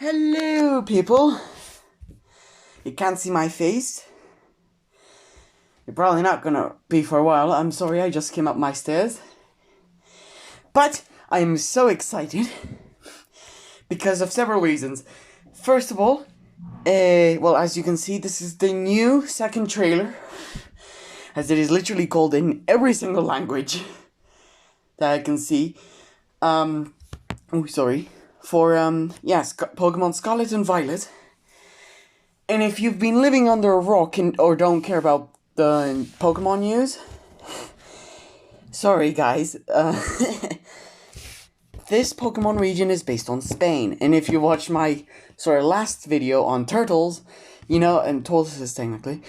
Hello, people. You can't see my face. You're probably not gonna be for a while. I'm sorry, I just came up my stairs. But I am so excited because of several reasons. First of all, well, as you can see, this is the new second trailer, as it is literally called in every single language that I can see. Pokemon Scarlet and Violet. And if you've been living under a rock or don't care about the Pokemon news, sorry guys, this Pokemon region is based on Spain. And if you watched my last video on turtles, and tortoises technically,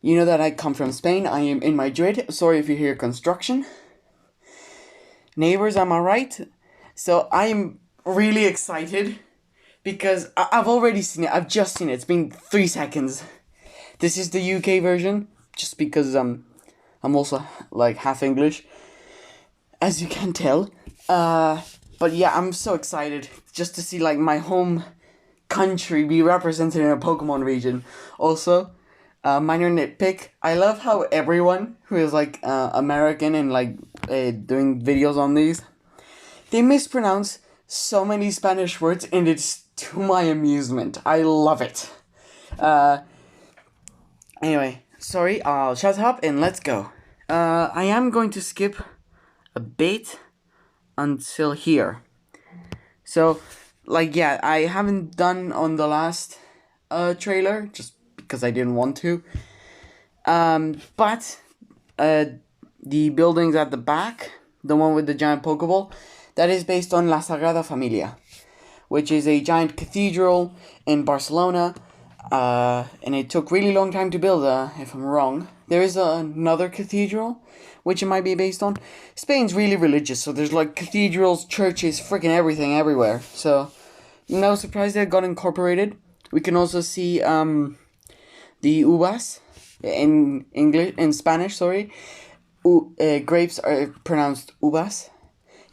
you know that I come from Spain. I am in Madrid. Sorry if you hear construction. Neighbors, am I right? So I am really excited because I've already seen it. I've just seen it. It's been 3 seconds. This is the UK version, just because I'm also like half English, as you can tell. But yeah, I'm so excited just to see like my home country be represented in a Pokemon region. Also, minor nitpick, I love how everyone who is like American and like doing videos on these, they mispronounce so many Spanish words, and it's to my amusement. I love it. Anyway, sorry, I'll shut up and let's go. I am going to skip a bit until here. So, I haven't done on the last trailer, just because I didn't want to. But the buildings at the back, the one with the giant Pokeball, that is based on La Sagrada Familia, which is a giant cathedral in Barcelona, and it took really long time to build, if I'm wrong. There is another cathedral, which it might be based on. Spain's really religious, so there's like cathedrals, churches, freaking everything everywhere. So, no surprise that it got incorporated. We can also see the uvas in Spanish. Grapes are pronounced uvas.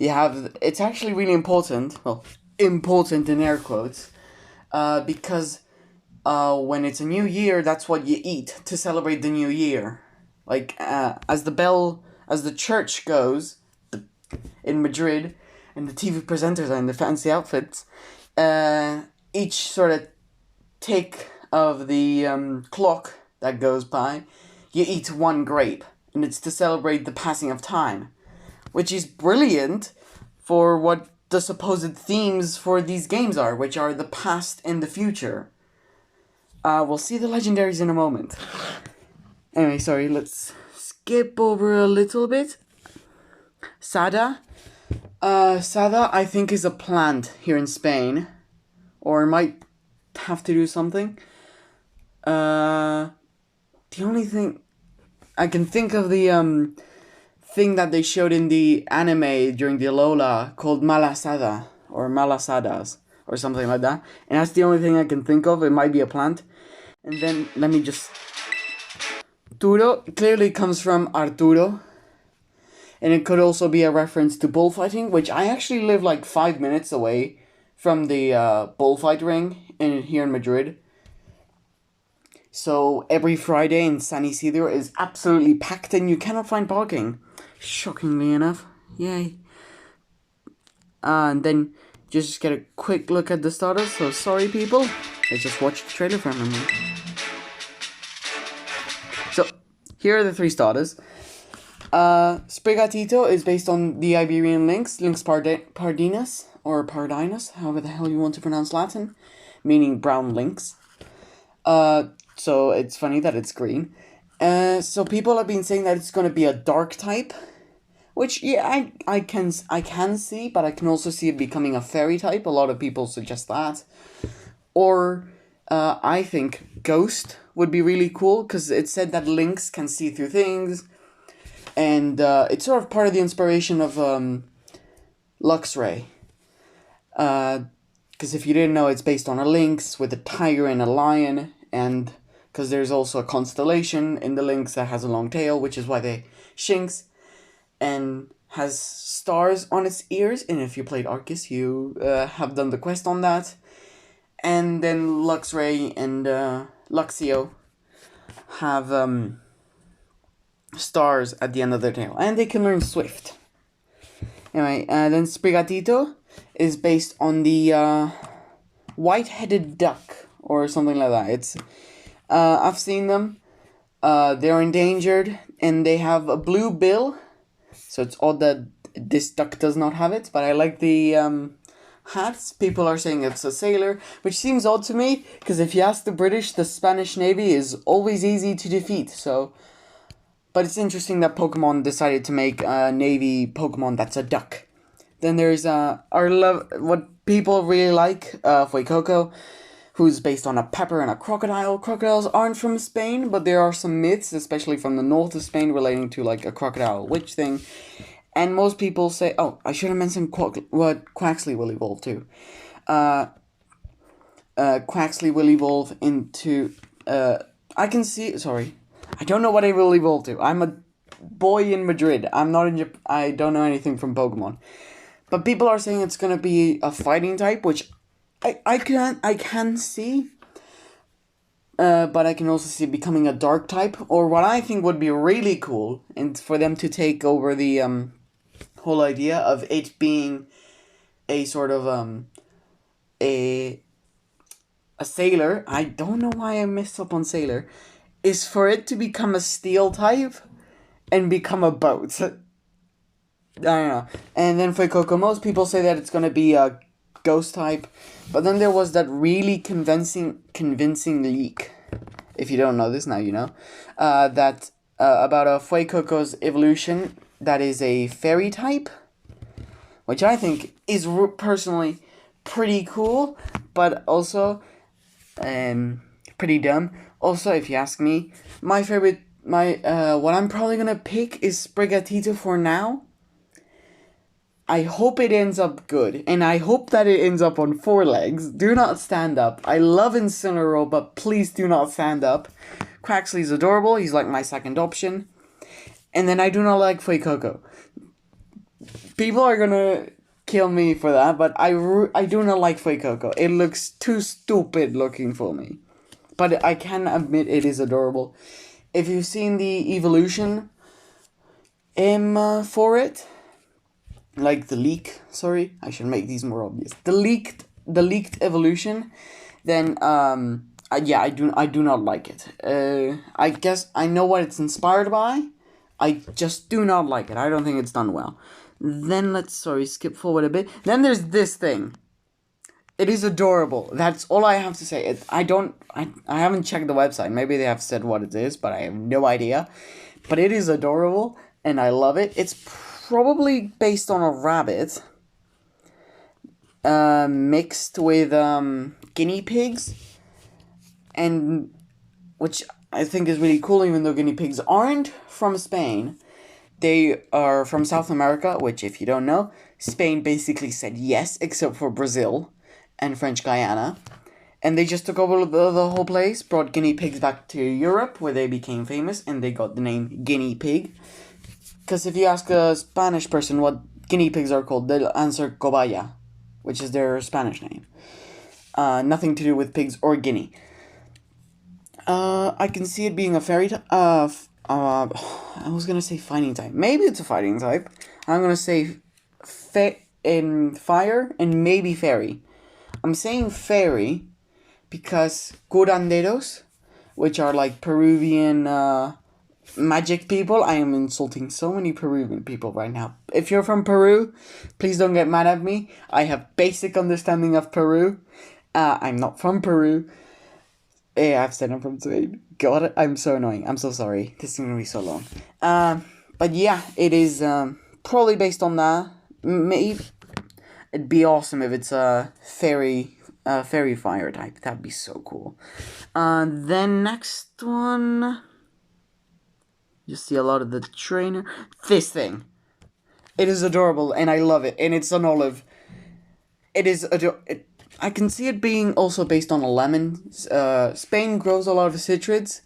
It's actually really important. Well, important in air quotes, because when it's a new year, that's what you eat to celebrate the new year. As the church goes in Madrid, and the TV presenters are in the fancy outfits, each sort of tick of the clock that goes by, you eat one grape, and it's to celebrate the passing of time, which is brilliant for what the supposed themes for these games are, which are the past and the future. We'll see the Legendaries in a moment. Anyway, sorry, let's skip over a little bit. Sada, I think, is a plant here in Spain, or might have to do something. The only thing I can think of, the thing that they showed in the anime during the Alola, called Malasada or Malasadas or something like that, and that's the only thing I can think of. It might be a plant. And then let me just... Arturo clearly comes from Arturo, and it could also be a reference to bullfighting, which I actually live like 5 minutes away from the bullfight ring here in Madrid. So every Friday in San Isidro is absolutely packed, and you cannot find parking. Shockingly enough. Yay. And then just get a quick look at the starters. So sorry people, let's just watch the trailer for a moment. So here are the 3 starters. Sprigatito is based on the Iberian Lynx Pardinus, or Pardinus, however the hell you want to pronounce Latin, meaning brown lynx. So it's funny that it's green. So people have been saying that it's going to be a dark type, which, yeah, I can see, but I can also see it becoming a fairy type. A lot of people suggest that. Or I think ghost would be really cool, because it said that lynx can see through things, and it's sort of part of the inspiration of Luxray. Because if you didn't know, it's based on a lynx with a tiger and a lion, and because there's also a constellation in the lynx that has a long tail, which is why they shinx, and has stars on its ears, and if you played Arceus, you have done the quest on that. And then Luxray and Luxio have stars at the end of their tail, and they can learn Swift. Anyway, then Sprigatito is based on the white-headed duck or something like that. It's I've seen them. They're endangered, and they have a blue bill. So it's odd that this duck does not have it, but I like the hats. People are saying it's a sailor, which seems odd to me, because if you ask the British, the Spanish Navy is always easy to defeat, so... But it's interesting that Pokemon decided to make a Navy Pokemon that's a duck. Then there's what people really like, Fuecoco, who's based on a pepper and a crocodile. Crocodiles aren't from Spain, but there are some myths, especially from the north of Spain, relating to like a crocodile witch thing. And most people say, oh, I should have mentioned what Quaxley will evolve to. Quaxley will evolve into, I don't know what it will evolve to. I'm a boy in Madrid. I'm not in I don't know anything from Pokemon. But people are saying it's gonna be a fighting type, which I can see. But I can also see it becoming a dark type, or what I think would be really cool, and for them to take over the whole idea of it being a sort of a sailor. I don't know why I messed up on sailor. Is for it to become a steel type and become a boat. I don't know. And then for Coco, most people say that it's gonna be a ghost type, but then there was that really convincing leak. If you don't know this, now you know. That about a Fuecoco's evolution that is a fairy type, which I think is personally pretty cool, but also pretty dumb. Also, if you ask me, what I'm probably gonna pick is Sprigatito for now. I hope it ends up good, and I hope that it ends up on 4 legs. Do not stand up. I love Incineroar, but please do not stand up. Quaxley's adorable. He's like my second option. And then I do not like Fuecoco. People are gonna kill me for that, but I do not like Fuecoco. It looks too stupid looking for me. But I can admit it is adorable. If you've seen the evolution for it, like the leak, sorry, I should make these more obvious. The leaked evolution, then yeah, I do not like it. I guess I know what it's inspired by. I just do not like it. I don't think it's done well. Then let's skip forward a bit. Then there's this thing. It is adorable. That's all I have to say. I haven't checked the website. Maybe they have said what it is, but I have no idea. But it is adorable, and I love it. It's probably based on a rabbit mixed with guinea pigs, and which I think is really cool, even though guinea pigs aren't from Spain. They are from South America, which, if you don't know, Spain basically said yes, except for Brazil and French Guiana. And they just took over the whole place, brought guinea pigs back to Europe, where they became famous, and they got the name guinea pig. Because if you ask a Spanish person what guinea pigs are called, they'll answer Kobaya, which is their Spanish name. Nothing to do with pigs or guinea. I can see it being a fairy type. I was gonna say fighting type. Maybe it's a fighting type. I'm gonna say fire and maybe fairy. I'm saying fairy because curanderos, which are like Peruvian magic people. I am insulting so many Peruvian people right now. If you're from Peru, please don't get mad at me. I have basic understanding of Peru. I'm not from Peru. Yeah, I've said I'm from Spain. God, I'm so annoying. I'm so sorry. This is gonna be so long. But yeah, it is probably based on that. Maybe it'd be awesome if it's a fairy fire type. That'd be so cool. Then next one, you see a lot of the trainer. This thing, it is adorable, and I love it. And it's an olive. It is I can see it being also based on a lemon. Spain grows a lot of citrids.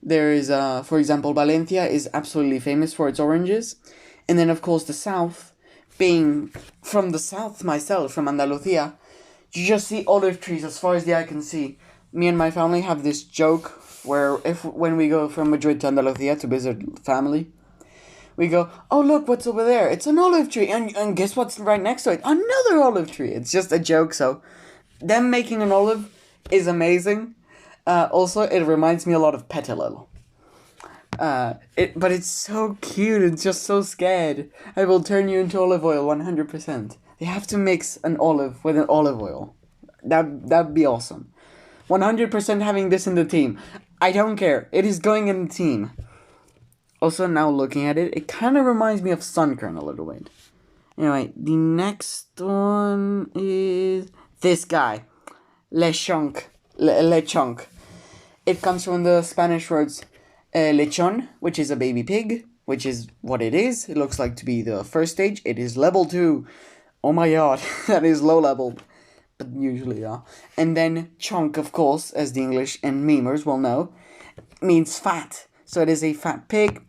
There is, for example, Valencia is absolutely famous for its oranges. And then, of course, the south, being from the south myself, from Andalusia, you just see olive trees as far as the eye can see. Me and my family have this joke where when we go from Madrid to Andalusia to visit family, we go, oh, look, what's over there? It's an olive tree. And guess what's right next to it? Another olive tree. It's just a joke, so them making an olive is amazing. Also, it reminds me a lot of Petalil. But it's so cute. It's just so scared. I will turn you into olive oil 100%. They have to mix an olive with an olive oil. That'd be awesome. 100% having this in the team. I don't care. It is going in the team. Also, now looking at it, it kind of reminds me of Sunkern a little bit. Anyway, the next one is this guy. Lechonk. Lechonk. It comes from the Spanish words lechon, which is a baby pig, which is what it is. It looks like to be the first stage. It is level 2. Oh my god, that is low level. But usually, yeah. And then chonk, of course, as the English and memers will know, means fat. So it is a fat pig,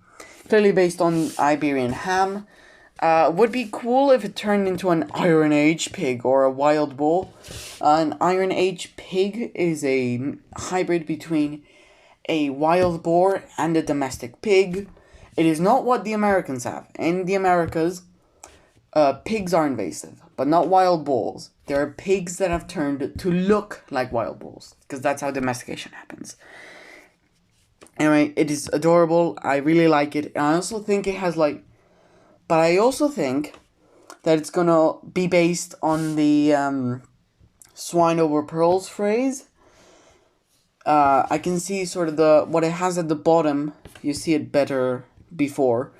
clearly based on Iberian ham. Would be cool if it turned into an Iron Age pig or a wild bull. An Iron Age pig is a hybrid between a wild boar and a domestic pig. It is not what the Americans have. In the Americas, pigs are invasive, but not wild bulls. There are pigs that have turned to look like wild bulls, because that's how domestication happens. Anyway, it is adorable. I really like it. And I also think it has but I also think that it's gonna be based on the swine over pearls phrase. I can see sort of what it has at the bottom. You see it better before,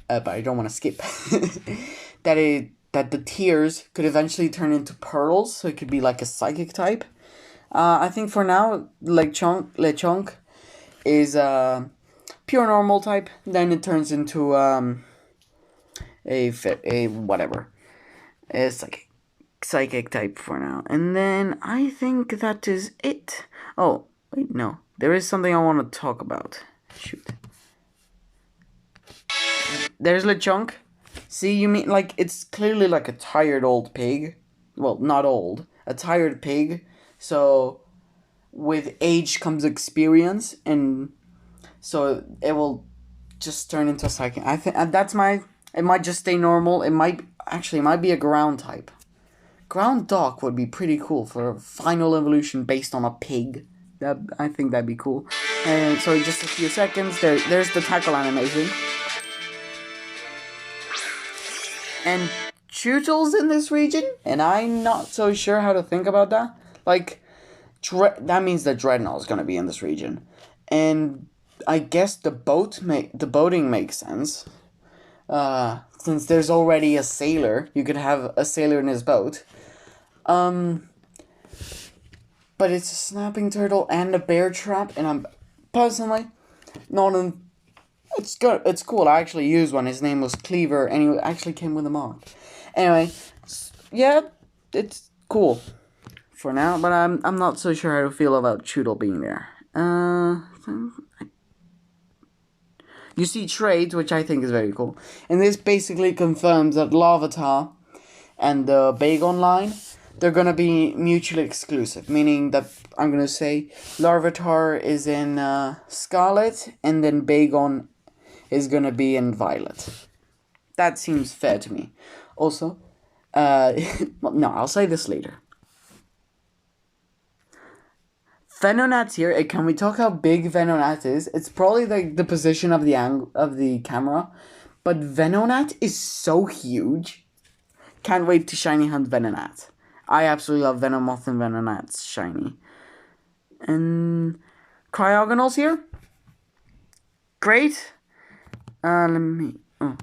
but I don't want to skip. that the tears could eventually turn into pearls, so it could be like a psychic type. I think for now, Lechonk is pure normal type. Then it turns into a whatever, a psychic type for now. And then I think that is it. Oh wait, no, there is something I want to talk about. Shoot. There's Lechonk. See, you mean, it's clearly like a tired old pig. Well, not old. A tired pig. So, with age comes experience, and so it will just turn into a psychic. I think it might just stay normal. It might be a ground type. Ground dog would be pretty cool for a final evolution based on a pig. I think that'd be cool. And so just a few seconds, there's the tackle animation. And Chewtle's in this region, and I'm not so sure how to think about that. That means that Dreadnought's gonna be in this region. And I guess the boating makes sense. Since there's already a sailor, you could have a sailor in his boat. But it's a snapping turtle and a bear trap, and I'm personally not in. It's good. It's cool. I actually used one. His name was Cleaver, and he actually came with a mark. Anyway, yeah, it's cool for now, but I'm not so sure how to feel about Chewtle being there. You see trades, which I think is very cool, and this basically confirms that Larvitar and the Bagon line, they're gonna be mutually exclusive, meaning that I'm gonna say Larvitar is in Scarlet, and then Bagon is gonna be in Violet. That seems fair to me. Also, no, I'll say this later. Venonat's here. Can we talk how big Venonat is? It's probably the position of the camera, but Venonat is so huge. Can't wait to shiny hunt Venonat. I absolutely love Venomoth and Venonat's shiny. And Cryogonal's here. Great. Let me. Oh,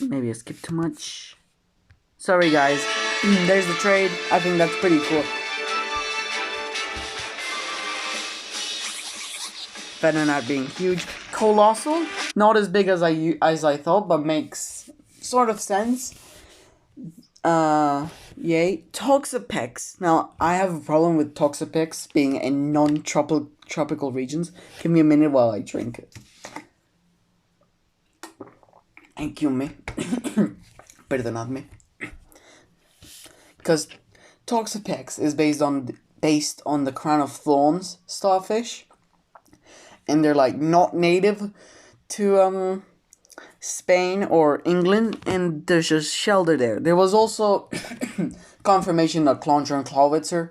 maybe I skipped too much. Sorry, guys. There's the trade. I think that's pretty cool. Venonat being huge. Colossal, not as big as I thought, but makes sort of sense. Yay. Toxopex. Now, I have a problem with Toxopex being in non-tropical regions. Give me a minute while I drink it. Excuse Perdonadme. Because Toxopex is based on the crown of thorns starfish, and they're like not native to Spain or England, and there's just shelter there. There was also confirmation that Cloncher and Clawitzer,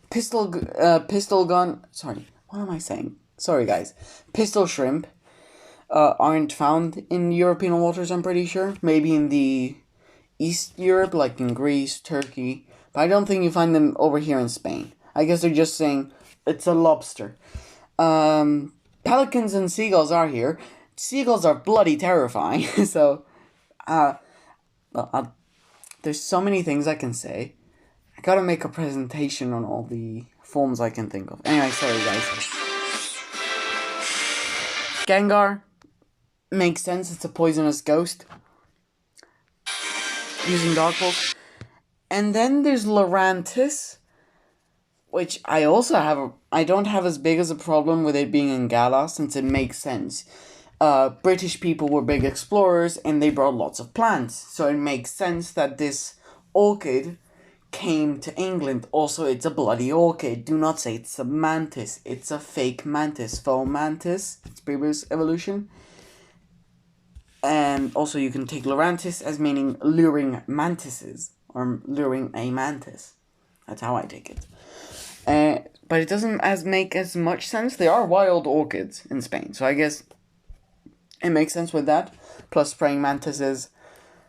pistol gun. Sorry, what am I saying? Sorry, guys. Pistol shrimp aren't found in European waters. I'm pretty sure. Maybe in the East Europe, like in Greece, Turkey, but I don't think you find them over here in Spain. I guess they're just saying it's a lobster. Pelicans and seagulls are here. Seagulls are bloody terrifying. So, there's so many things I can say. I gotta make a presentation on all the forms I can think of. Anyway, sorry guys. Gengar makes sense. It's a poisonous ghost using Dark Pulse. And then there's Laurentis, which I don't have as big as a problem with it being in Galar, since it makes sense. British people were big explorers, and they brought lots of plants, so it makes sense that this orchid came to England. Also, it's a bloody orchid. Do not say it's a mantis. It's a fake mantis. Faux mantis. It's previous evolution. And also you can take Laurentis as meaning luring mantises, or luring a mantis. That's how I take it. But it doesn't make as much sense. They are wild orchids in Spain, so I guess it makes sense with that. Plus praying mantises,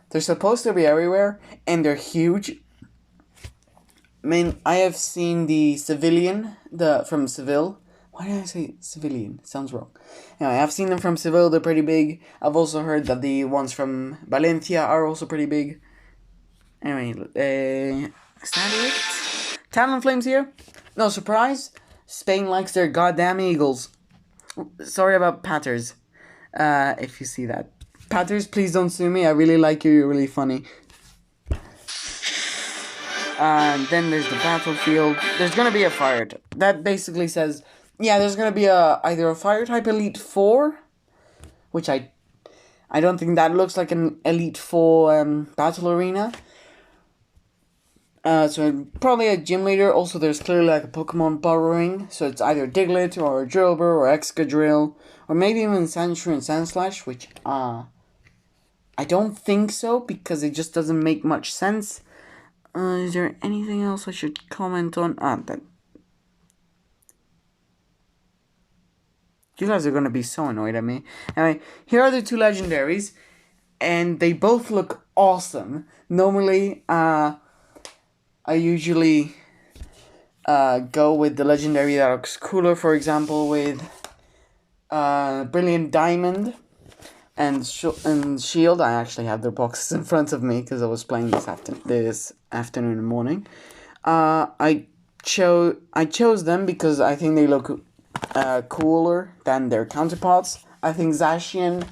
they're supposed to be everywhere, and they're huge. I mean, I have seen the civilian, from Seville. Why did I say civilian? It sounds wrong. Anyway, I've seen them from Seville, they're pretty big. I've also heard that the ones from Valencia are also pretty big. Anyway, is that it? Talonflames here? No surprise, Spain likes their goddamn eagles. Sorry about Patters, if you see that. Patters, please don't sue me, I really like you, you're really funny. And then there's the battlefield. There's gonna be a fire. That basically says, yeah, there's gonna be either a fire type Elite Four, which I don't think that looks like an Elite Four battle arena. So probably a gym leader. Also, there's clearly like a Pokemon burrowing, so it's either Diglett or Drillbur or Excadrill, or maybe even Sandshrew and Sandslash, which I don't think so, because it just doesn't make much sense. Is there anything else I should comment on? That. You guys are gonna be so annoyed at me. Anyway, here are the two legendaries, and they both look awesome. Normally, I usually go with the legendary that looks cooler. For example, with Brilliant Diamond and Shield. I actually have their boxes in front of me because I was playing this afternoon and morning. I chose them because I think they look cooler than their counterparts. I think Zacian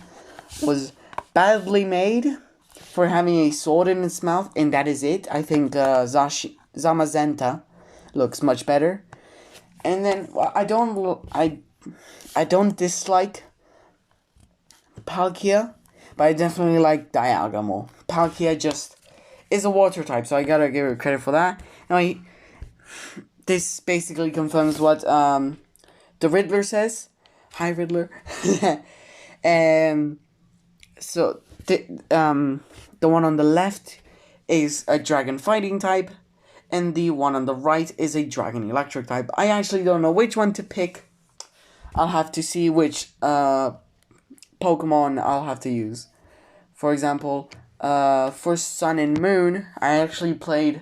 was badly made for having a sword in its mouth, and that is it. I think Zamazenta looks much better. And then I don't dislike Palkia, but I definitely like Dialga more. Palkia just is a water type, so I gotta give her credit for that. Now, this basically confirms what the Riddler says. Hi, Riddler. So the one on the left is a dragon fighting type, and the one on the right is a dragon electric type. I actually don't know which one to pick. I'll have to see which Pokemon I'll have to use. For example, for Sun and Moon, I actually played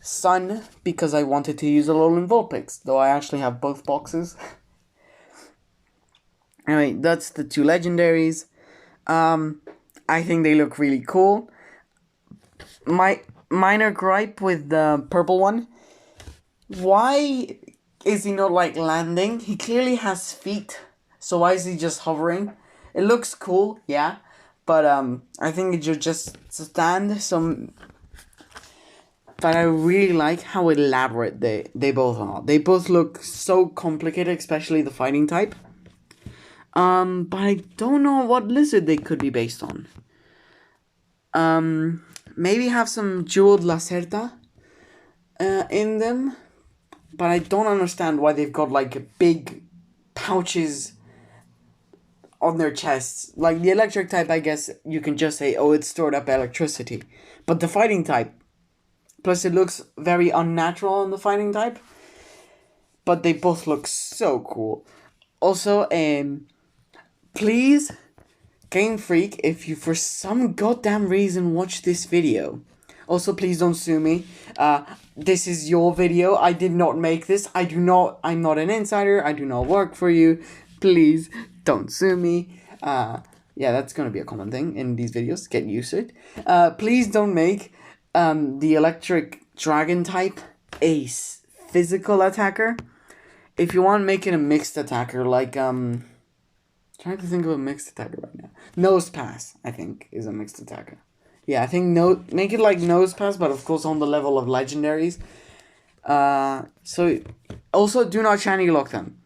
Sun because I wanted to use Alolan Vulpix, though I actually have both boxes. Anyway, that's the two legendaries. I think they look really cool. My minor gripe with the purple one, why is he not like landing? He clearly has feet, so why is he just hovering? It looks cool, yeah, but I think it should just stand. But I really like how elaborate they both are. They both look so complicated, especially the fighting type. But I don't know what lizard they could be based on. Maybe have some jeweled lacerta in them, but I don't understand why they've got like big pouches on their chests. Like the electric type, I guess you can just say, oh, it's stored up electricity. But the fighting type, plus it looks very unnatural on the fighting type, but they both look so cool. Also, please, Game Freak, if you for some goddamn reason watch this video, also please don't sue me. This is your video. I did not make this. I'm not an insider. I do not work for you. Please don't sue me. Yeah, that's gonna be a common thing in these videos. Get used to it. Please don't make the electric dragon type a physical attacker. If you want, make it a mixed attacker, like trying to think of a mixed attacker right now. Nose Pass, I think, is a mixed attacker. Yeah, I think make it like Nose Pass, but of course on the level of Legendaries. So also do not shiny lock them,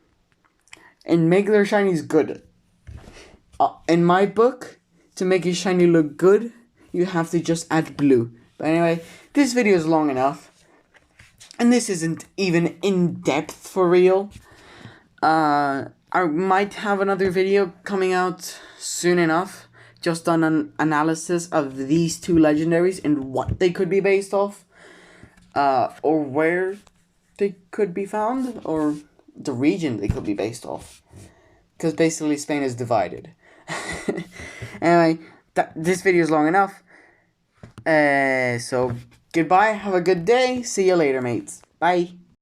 and make their shinies good. In my book, to make a shiny look good, you have to just add blue. But anyway, this video is long enough. And this isn't even in depth for real. I might have another video coming out soon enough, just on an analysis of these two legendaries and what they could be based off, or where they could be found, or the region they could be based off. Because basically Spain is divided. Anyway, this video is long enough. So goodbye, have a good day, see you later, mates. Bye.